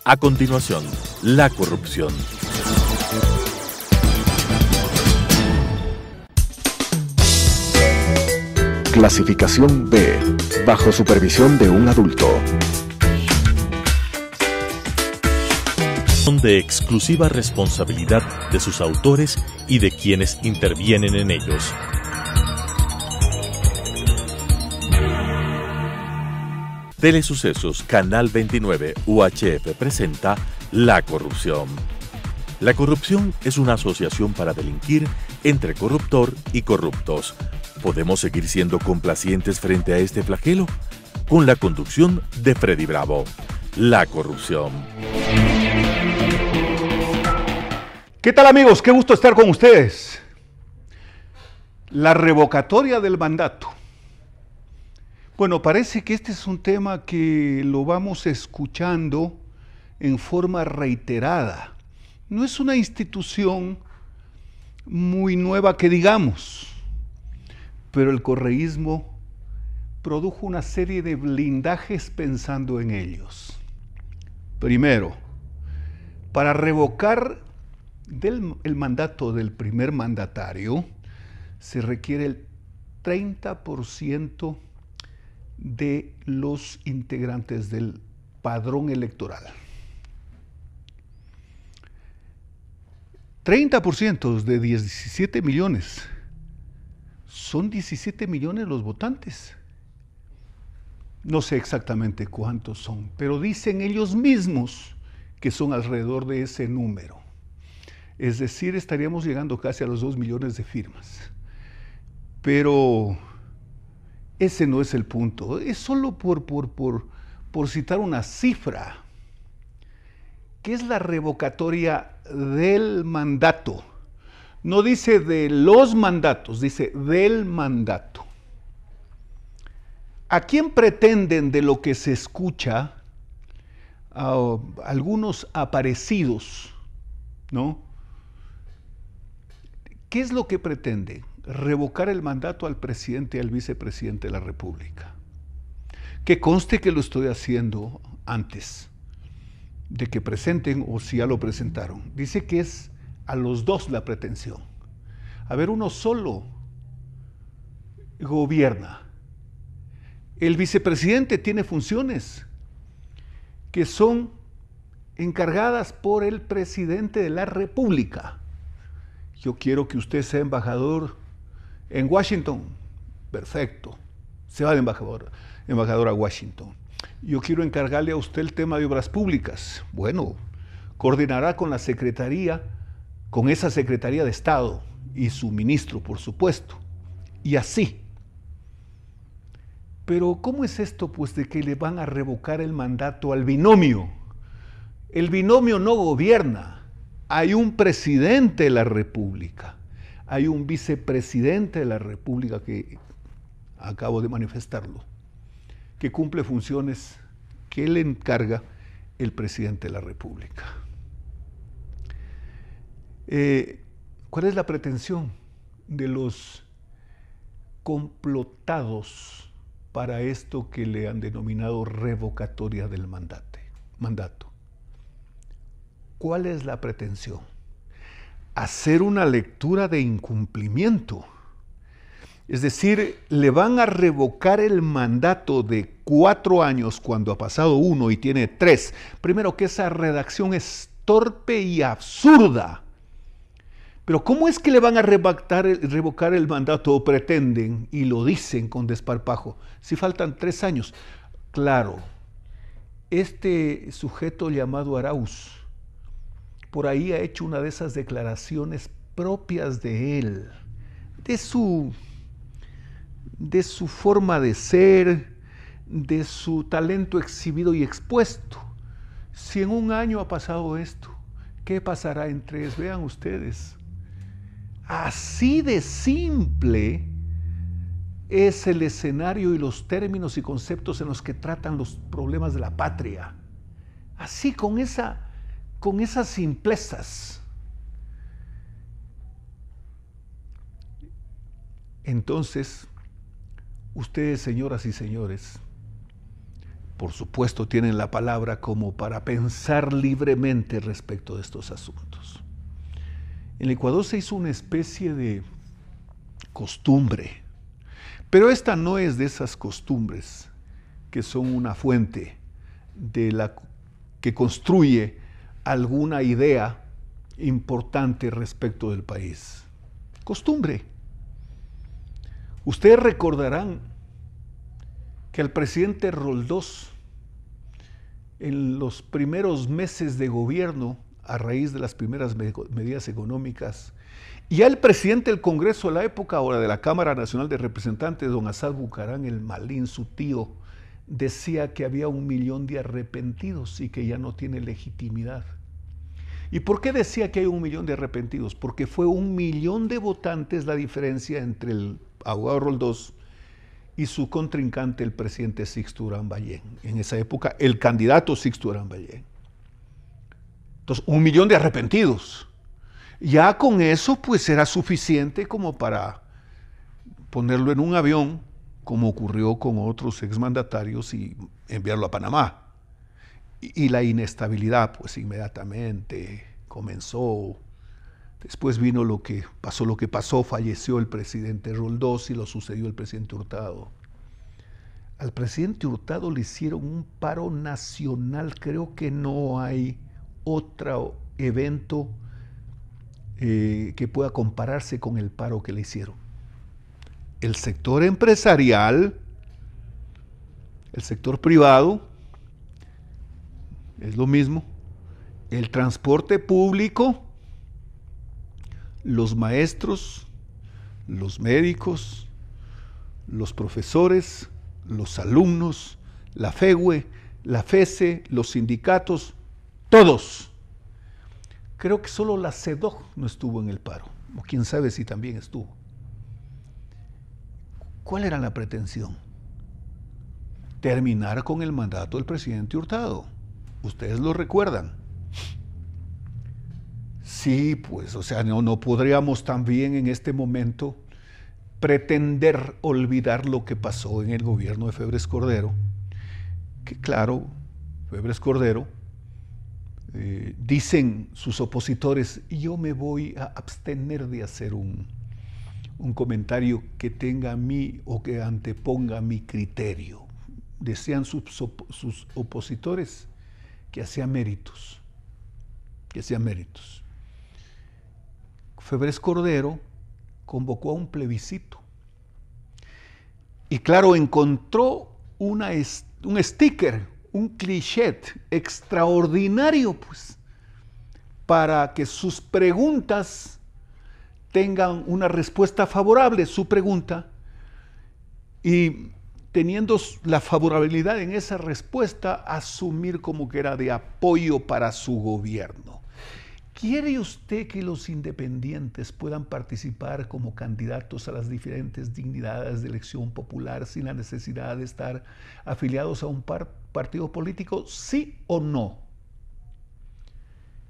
A continuación, la corrupción. Clasificación B, bajo supervisión de un adulto. Son de exclusiva responsabilidad de sus autores y de quienes intervienen en ellos. Telesucesos, Canal 29, UHF presenta La Corrupción. La corrupción es una asociación para delinquir entre corruptor y corruptos. ¿Podemos seguir siendo complacientes frente a este flagelo? Con la conducción de Freddy Bravo. La corrupción. ¿Qué tal, amigos? Qué gusto estar con ustedes. La revocatoria del mandato. Bueno, parece que este es un tema que lo vamos escuchando en forma reiterada. No es una institución muy nueva que digamos, pero el correísmo produjo una serie de blindajes pensando en ellos. Primero, para revocar el mandato del primer mandatario, se requiere el 30% de los integrantes del padrón electoral. 30% de 17 millones. Son 17 millones los votantes. No sé exactamente cuántos son, pero dicen ellos mismos que son alrededor de ese número. Es decir, estaríamos llegando casi a los 2 millones de firmas. Pero ese no es el punto. Es solo por citar una cifra. ¿Qué es la revocatoria del mandato? No dice de los mandatos, dice del mandato. ¿A quién pretenden, de lo que se escucha, a algunos aparecidos, ¿no? ¿Qué es lo que pretende? Revocar el mandato al presidente y al vicepresidente de la República. Que conste que lo estoy haciendo antes de que presenten, o si ya lo presentaron. Dice que es a los dos la pretensión. A ver, uno solo gobierna. El vicepresidente tiene funciones que son encargadas por el presidente de la República. Yo quiero que usted sea embajador en Washington. Perfecto. Se va de embajador a Washington. Yo quiero encargarle a usted el tema de obras públicas. Bueno, coordinará con la Secretaría, con esa Secretaría de Estado y su ministro, por supuesto. Y así. Pero ¿cómo es esto, pues, de que le van a revocar el mandato al binomio? El binomio no gobierna. Hay un presidente de la República. Hay un vicepresidente de la República que acabo de manifestarlo, que cumple funciones que le encarga el presidente de la República. ¿Cuál es la pretensión de los complotados para esto que le han denominado revocatoria del mandato? ¿Cuál es la pretensión? Hacer una lectura de incumplimiento. Es decir, le van a revocar el mandato de 4 años cuando ha pasado 1 y tiene 3. Primero, que esa redacción es torpe y absurda. Pero ¿cómo es que le van a revocar el mandato, o pretenden, y lo dicen con desparpajo, si faltan 3 años? Claro, este sujeto llamado Arauz, por ahí ha hecho una de esas declaraciones propias de él, de su forma de ser, de su talento exhibido y expuesto. Si en 1 año ha pasado esto, ¿qué pasará en 3? Vean ustedes. Así de simple es el escenario y los términos y conceptos en los que tratan los problemas de la patria. Así, con esas simplezas. Entonces, ustedes, señoras y señores, por supuesto, tienen la palabra como para pensar libremente respecto de estos asuntos. En Ecuador se hizo una especie de costumbre, pero esta no es de esas costumbres que son una fuente de la que construye alguna idea importante respecto del país. Costumbre. Ustedes recordarán que al presidente Roldós, en los primeros meses de gobierno, a raíz de las primeras medidas económicas, y al presidente del Congreso de la época, ahora de la Cámara Nacional de Representantes, don Assad Bucarán el Malín, su tío, decía que había 1 millón de arrepentidos y que ya no tiene legitimidad. ¿Y por qué decía que hay 1 millón de arrepentidos? Porque fue 1 millón de votantes la diferencia entre el abogado Roldós y su contrincante, el presidente Sixto Durán Ballén. En esa época, el candidato Sixto Durán Ballén. Entonces, 1 millón de arrepentidos. Ya con eso, pues, era suficiente como para ponerlo en un avión, como ocurrió con otros exmandatarios, y enviarlo a Panamá. Y la inestabilidad, pues, inmediatamente comenzó. Después vino lo que pasó, falleció el presidente Roldós y lo sucedió el presidente Hurtado. Al presidente Hurtado le hicieron un paro nacional, creo que no hay otro evento que pueda compararse con el paro que le hicieron. El sector empresarial, el sector privado, es lo mismo, el transporte público, los maestros, los médicos, los profesores, los alumnos, la FEWE, la FESE, los sindicatos, todos. Creo que solo la CEDOG no estuvo en el paro, o quién sabe si también estuvo. ¿Cuál era la pretensión? Terminar con el mandato del presidente Hurtado. Ustedes lo recuerdan. Sí, pues, o sea, no podríamos también en este momento pretender olvidar lo que pasó en el gobierno de Febres Cordero, que claro, Febres Cordero, dicen sus opositores, y yo me voy a abstener de hacer un comentario que tenga a mí o que anteponga mi criterio. Decían sus opositores que hacía méritos, Febres Cordero convocó a un plebiscito y claro, encontró un sticker, un cliché extraordinario, pues, para que sus preguntas tengan una respuesta favorable, su pregunta, y teniendo la favorabilidad en esa respuesta, asumir como que era de apoyo para su gobierno. ¿Quiere usted que los independientes puedan participar como candidatos a las diferentes dignidades de elección popular sin la necesidad de estar afiliados a un partido político? ¿Sí o no?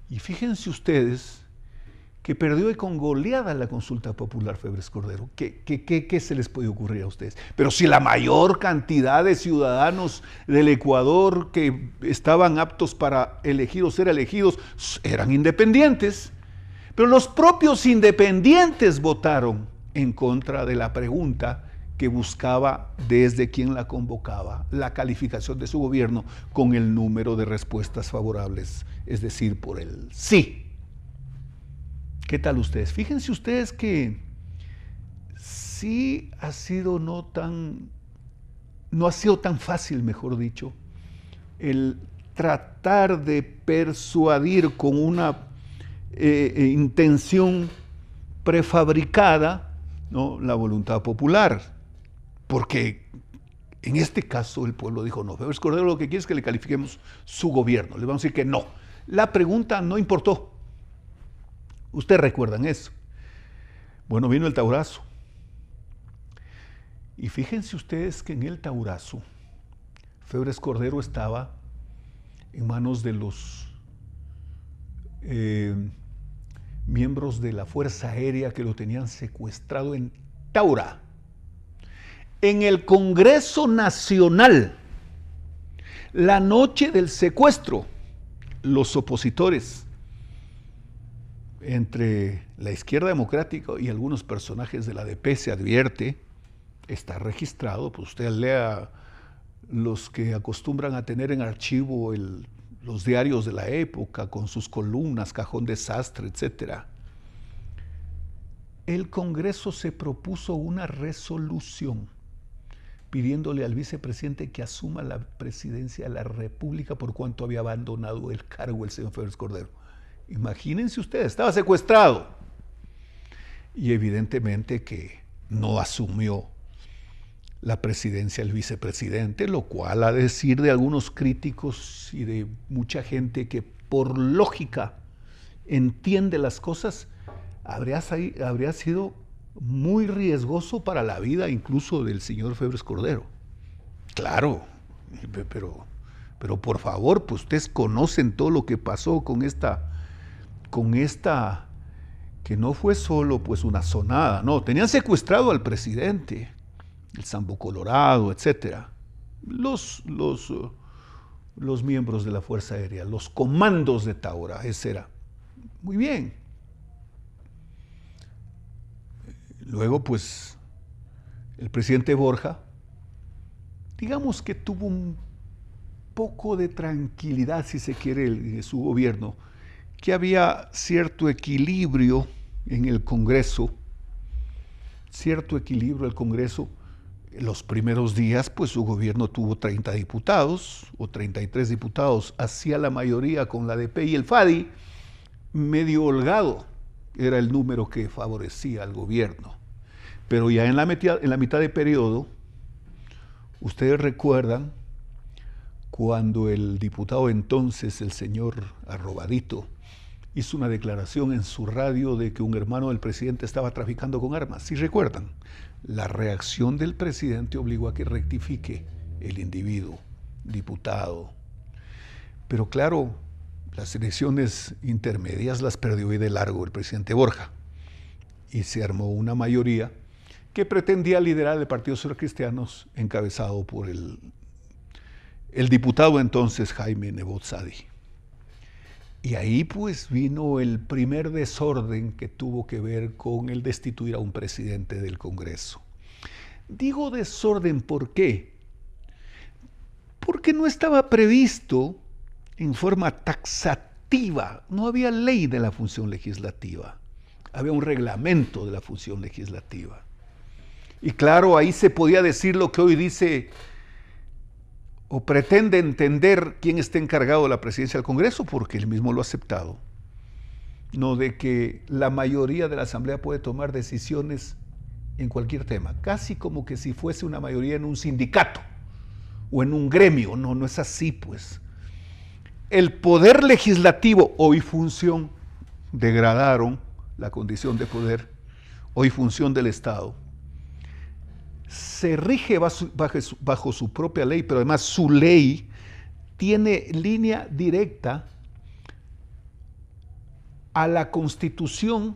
Y fíjense ustedes que perdió y con goleada la consulta popular Febres Cordero. ¿Qué se les puede ocurrir a ustedes? Pero si la mayor cantidad de ciudadanos del Ecuador que estaban aptos para elegir o ser elegidos eran independientes, pero los propios independientes votaron en contra de la pregunta que buscaba desde quien la convocaba la calificación de su gobierno con el número de respuestas favorables, es decir, por el sí. ¿Qué tal ustedes? Fíjense ustedes que sí ha sido no ha sido tan fácil, mejor dicho, el tratar de persuadir con una intención prefabricada, ¿no?, la voluntad popular, porque en este caso el pueblo dijo no, Febres Cordero lo que quiere es que le califiquemos su gobierno, le vamos a decir que no. La pregunta no importó. Ustedes recuerdan eso. Bueno, vino el taurazo. Y fíjense ustedes que en el taurazo, Febres Cordero estaba en manos de los miembros de la Fuerza Aérea que lo tenían secuestrado en Taura. En el Congreso Nacional, La noche del secuestro, los opositores entre la izquierda democrática y algunos personajes de la ADP se advierte, está registrado, pues usted lea los que acostumbran a tener en archivo los diarios de la época con sus columnas, cajón desastre, etc. El Congreso se propuso una resolución pidiéndole al vicepresidente que asuma la presidencia de la República por cuanto había abandonado el cargo el señor Febres Cordero. Imagínense ustedes, estaba secuestrado. Y evidentemente que no asumió la presidencia el vicepresidente, lo cual, a decir de algunos críticos y de mucha gente que por lógica entiende las cosas, habría sido muy riesgoso para la vida incluso del señor Febres Cordero. Claro, pero por favor, pues ustedes conocen todo lo que pasó con esta, que no fue solo pues una sonada, no, tenían secuestrado al presidente, el Sambo Colorado, etcétera, los miembros de la Fuerza Aérea, los comandos de Taura, ese era. Muy bien. Luego, pues, el presidente Borja, digamos que tuvo un poco de tranquilidad, si se quiere, en su gobierno, que había cierto equilibrio en el Congreso, los primeros días, pues su gobierno tuvo 30 diputados o 33 diputados, hacía la mayoría con la ADP y el FADI, medio holgado, era el número que favorecía al gobierno. Pero ya en la mitad de periodo, ustedes recuerdan cuando el diputado entonces, el señor Arrobadito, hizo una declaración en su radio de que un hermano del presidente estaba traficando con armas. ¿Sí recuerdan? La reacción del presidente obligó a que rectifique el individuo, diputado. Pero claro, las elecciones intermedias las perdió y de largo el presidente Borja. Y se armó una mayoría que pretendía liderar el Partido Social Cristianos, encabezado por el diputado entonces Jaime Nebot Sadi. Y ahí pues vino el primer desorden que tuvo que ver con el destituir a un presidente del Congreso. Digo desorden, ¿por qué? Porque no estaba previsto en forma taxativa, no había ley de la función legislativa, había un reglamento de la función legislativa. Y claro, ahí se podía decir lo que hoy dice o pretende entender quién está encargado de la presidencia del Congreso, porque él mismo lo ha aceptado, no de que la mayoría de la Asamblea puede tomar decisiones en cualquier tema, casi como que si fuese una mayoría en un sindicato o en un gremio. No, no es así, pues. El poder legislativo, hoy función, degradaron la condición de poder, hoy función del Estado, se rige bajo su propia ley, pero además su ley tiene línea directa a la Constitución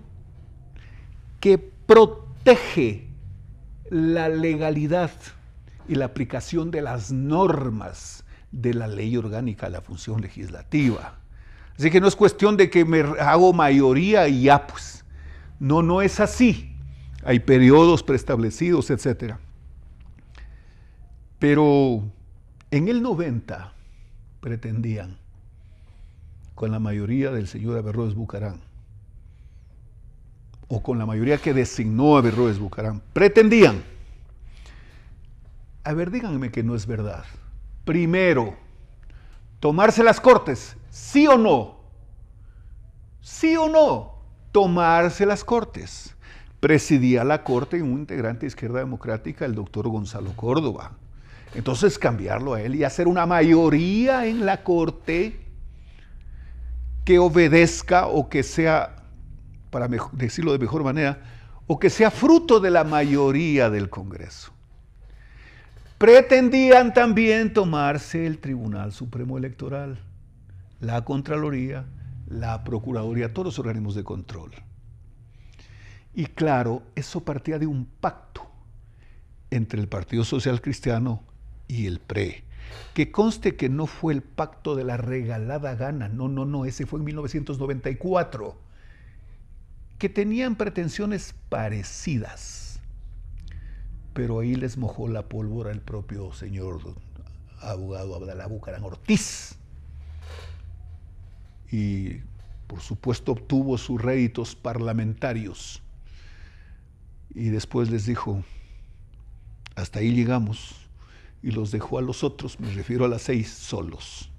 que protege la legalidad y la aplicación de las normas de la ley orgánica de la función legislativa. Así que no es cuestión de que me hago mayoría y ya pues. No, no es así. Hay periodos preestablecidos, etc. Pero en el 90 pretendían, con la mayoría del señor Averroes Bucarán, o con la mayoría que designó a Averroes Bucarán, pretendían, a ver, díganme que no es verdad. Primero, tomarse las Cortes, ¿sí o no? ¿Sí o no? Tomarse las Cortes. Presidía la Corte un integrante de Izquierda Democrática, el doctor Gonzalo Córdoba. Entonces cambiarlo a él y hacer una mayoría en la Corte que obedezca o que sea, para decirlo de mejor manera, o que sea fruto de la mayoría del Congreso. Pretendían también tomarse el Tribunal Supremo Electoral, la Contraloría, la Procuraduría, todos los organismos de control. Y claro, eso partía de un pacto entre el Partido Social Cristiano y el PRE. Que conste que no fue el pacto de la regalada gana, no, ese fue en 1994, que tenían pretensiones parecidas, pero ahí les mojó la pólvora el propio señor abogado Abdalá Bucaram Ortiz, y por supuesto obtuvo sus réditos parlamentarios, y después les dijo, hasta ahí llegamos, y los dejó a los otros, me refiero a las 6, solos.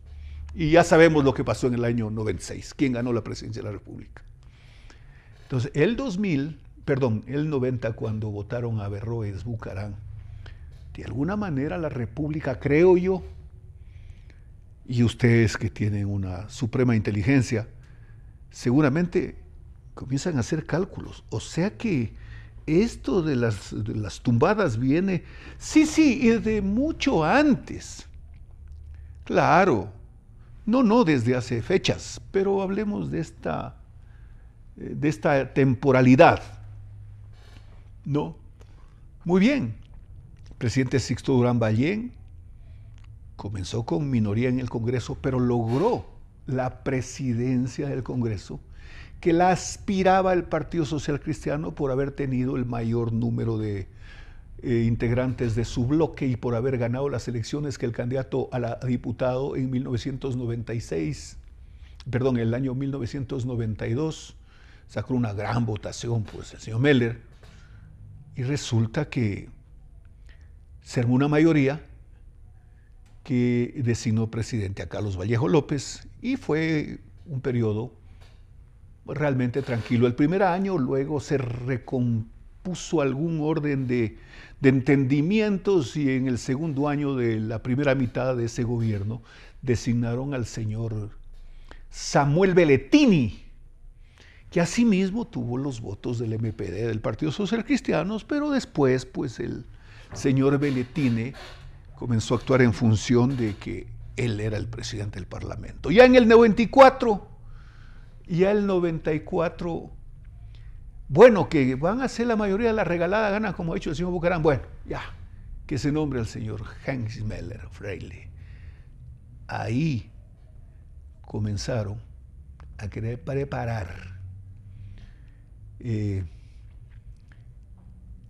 Y ya sabemos lo que pasó en el año 96, quién ganó la presidencia de la República. Entonces, el 90, cuando votaron a Berroes Bucaram, de alguna manera la República, creo yo, y ustedes que tienen una suprema inteligencia, seguramente comienzan a hacer cálculos. O sea que esto de las tumbadas viene, sí, y de mucho antes. Claro, no desde hace fechas, pero hablemos de esta temporalidad, ¿no? Muy bien, el presidente Sixto Durán Ballén comenzó con minoría en el Congreso, pero logró la presidencia del Congreso, que la aspiraba el Partido Social Cristiano por haber tenido el mayor número de integrantes de su bloque y por haber ganado las elecciones que el candidato a diputado en el año 1992, sacó una gran votación, pues el señor Meller, y resulta que se armó una mayoría que designó presidente a Carlos Vallejo López, y fue un periodo realmente tranquilo. El primer año luego se recompuso algún orden de entendimientos, y en el segundo año de la primera mitad de ese gobierno designaron al señor Samuel Belletini, que asimismo tuvo los votos del MPD, del Partido Social Cristiano, pero después pues el señor Belletini comenzó a actuar en función de que él era el presidente del Parlamento. Ya en el 94, bueno, que van a ser la mayoría de la regalada gana, como ha dicho el señor Bucaram, bueno, ya, que se nombre al señor Heinz Meller Freile. Ahí comenzaron a querer preparar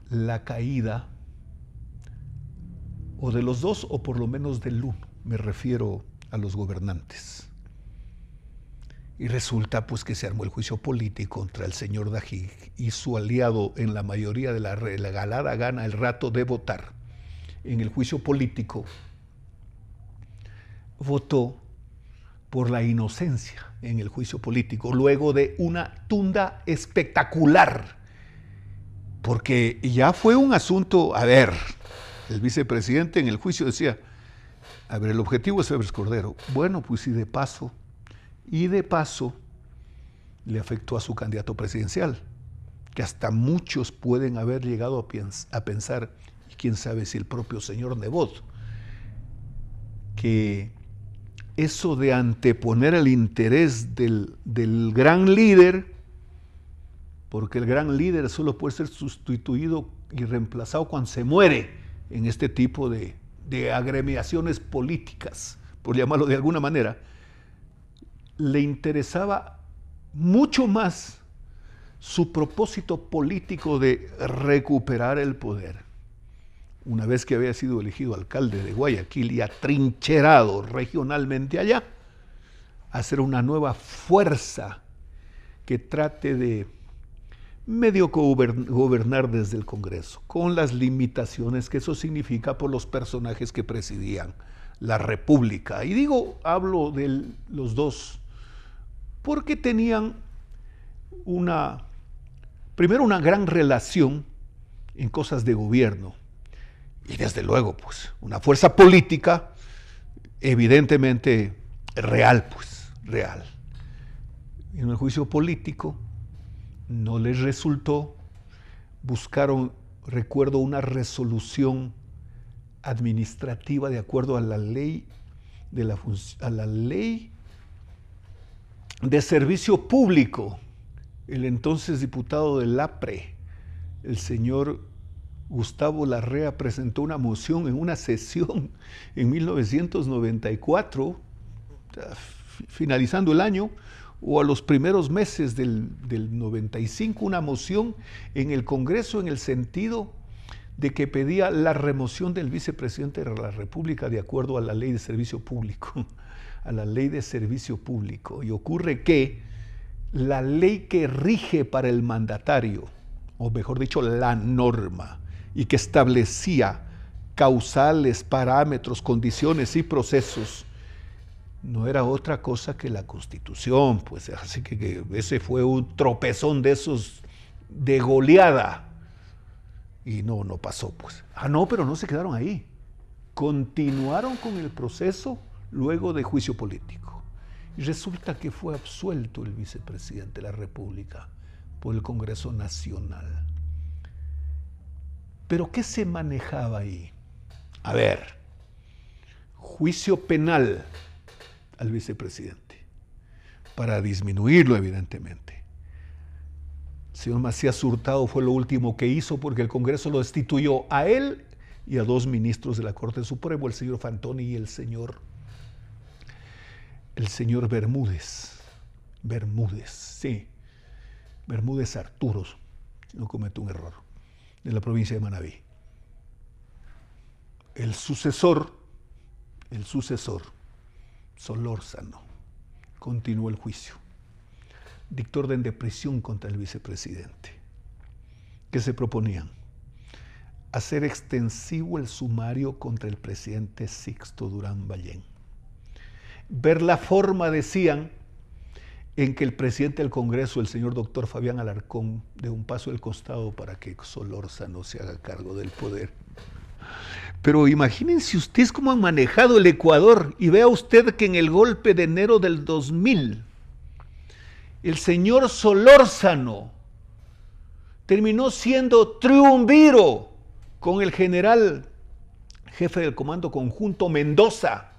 la caída o de los dos, o por lo menos del uno, me refiero a los gobernantes. Y resulta pues que se armó el juicio político contra el señor Dajig y su aliado en la mayoría de la regalada gana el rato de votar. En el juicio político votó por la inocencia en el juicio político, luego de una tunda espectacular, porque ya fue un asunto, el vicepresidente en el juicio decía, el objetivo es Febres Cordero. Bueno, pues y de paso le afectó a su candidato presidencial, que hasta muchos pueden haber llegado a pensar, y quién sabe si el propio señor Nebot, que eso de anteponer el interés del gran líder, porque el gran líder solo puede ser sustituido y reemplazado cuando se muere en este tipo de agremiaciones políticas, por llamarlo de alguna manera, le interesaba mucho más su propósito político de recuperar el poder. Una vez que había sido elegido alcalde de Guayaquil y atrincherado regionalmente allá, hacer una nueva fuerza que trate de medio gobernar desde el Congreso, con las limitaciones que eso significa por los personajes que presidían la República. Y hablo de los dos, porque tenían primero una gran relación en cosas de gobierno, y desde luego, pues, una fuerza política evidentemente real. En el juicio político no les resultó, buscaron, recuerdo, una resolución administrativa de acuerdo a la ley de servicio público. El entonces diputado del APRE, el señor Gustavo Larrea presentó una moción en una sesión en 1994, finalizando el año, o a los primeros meses del 95, una moción en el Congreso en el sentido de que pedía la remoción del vicepresidente de la República de acuerdo a la ley de servicio público, a la ley de servicio público. Y ocurre que la ley que rige para el mandatario, o mejor dicho, la norma, y que establecía causales, parámetros, condiciones y procesos, no era otra cosa que la Constitución, pues así que ese fue un tropezón de esos de goleada. Y no pasó, pues. No, pero no se quedaron ahí. Continuaron con el proceso luego de juicio político. Y resulta que fue absuelto el vicepresidente de la República por el Congreso Nacional. ¿Pero qué se manejaba ahí? A ver, juicio penal al vicepresidente, para disminuirlo evidentemente. El señor Macías Hurtado fue lo último que hizo porque el Congreso lo destituyó a él y a 2 ministros de la Corte Suprema, el señor Fantoni y el señor Bermúdez. Bermúdez Arturo, si no cometo un error, de la provincia de Manabí. El sucesor, Solórzano, continuó el juicio. Dictó orden de prisión contra el vicepresidente. ¿Qué se proponían? Hacer extensivo el sumario contra el presidente Sixto Durán Ballén. Ver la forma, decían, en que el presidente del Congreso, el señor doctor Fabián Alarcón, dé un paso al costado para que Solórzano se haga cargo del poder. Pero imagínense ustedes cómo han manejado el Ecuador y vea usted que en el golpe de enero del 2000, el señor Solórzano terminó siendo triunviro con el general jefe del Comando Conjunto Mendoza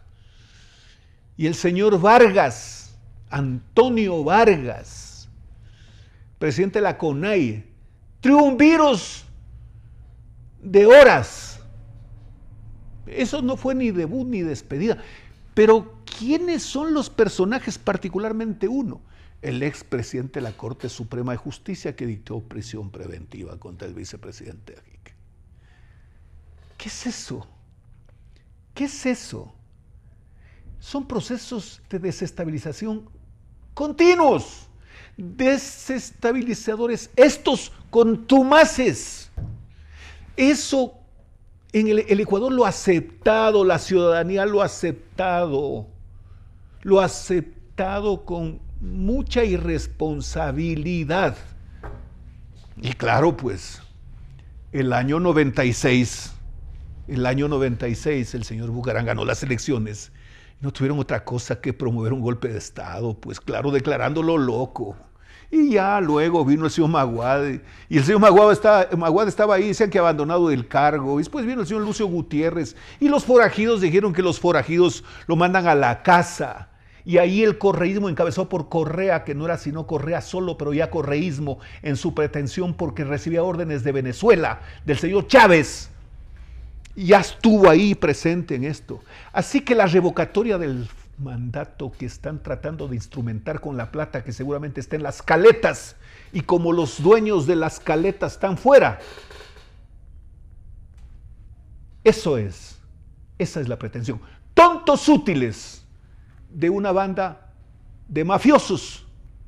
y el señor Vargas, Antonio Vargas, presidente de la CONAI, triunviros de horas. Eso no fue ni debut ni despedida. Pero ¿quiénes son los personajes? Particularmente uno, el expresidente de la Corte Suprema de Justicia que dictó prisión preventiva contra el vicepresidente Ajic. ¿Qué es eso? ¿Qué es eso? Son procesos de desestabilización continuos, desestabilizadores, estos contumaces. Eso en el Ecuador lo ha aceptado, la ciudadanía lo ha aceptado con mucha irresponsabilidad. Y claro, pues, el año 96, el señor Bucaram ganó las elecciones. No tuvieron otra cosa que promover un golpe de Estado, pues claro, declarándolo loco. Y ya luego vino el señor Maguad, y el señor Maguad estaba ahí, decían que abandonado del cargo. Y después vino el señor Lucio Gutiérrez, y los forajidos dijeron que los forajidos lo mandan a la casa. Y ahí el correísmo encabezado por Correa, que no era sino Correa solo, pero ya correísmo en su pretensión porque recibía órdenes de Venezuela, del señor Chávez. Ya estuvo ahí presente en esto. Así que la revocatoria del mandato que están tratando de instrumentar con la plata que seguramente está en las caletas, y como los dueños de las caletas están fuera, esa es la pretensión. Tontos útiles de una banda de mafiosos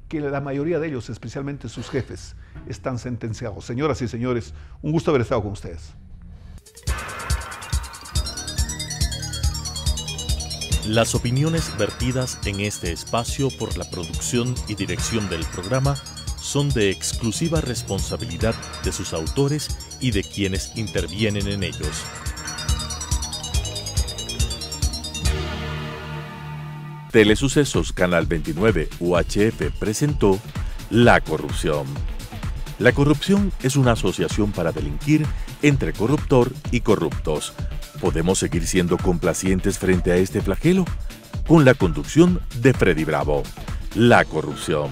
que la mayoría de ellos, especialmente sus jefes, están sentenciados. Señoras y señores, un gusto haber estado con ustedes. Las opiniones vertidas en este espacio por la producción y dirección del programa son de exclusiva responsabilidad de sus autores y de quienes intervienen en ellos. Telesucesos Canal 29 UHF presentó La Corrupción. La corrupción es una asociación para delinquir entre corruptor y corruptos. ¿Podemos seguir siendo complacientes frente a este flagelo? Con la conducción de Freddy Bravo. La Corrupción.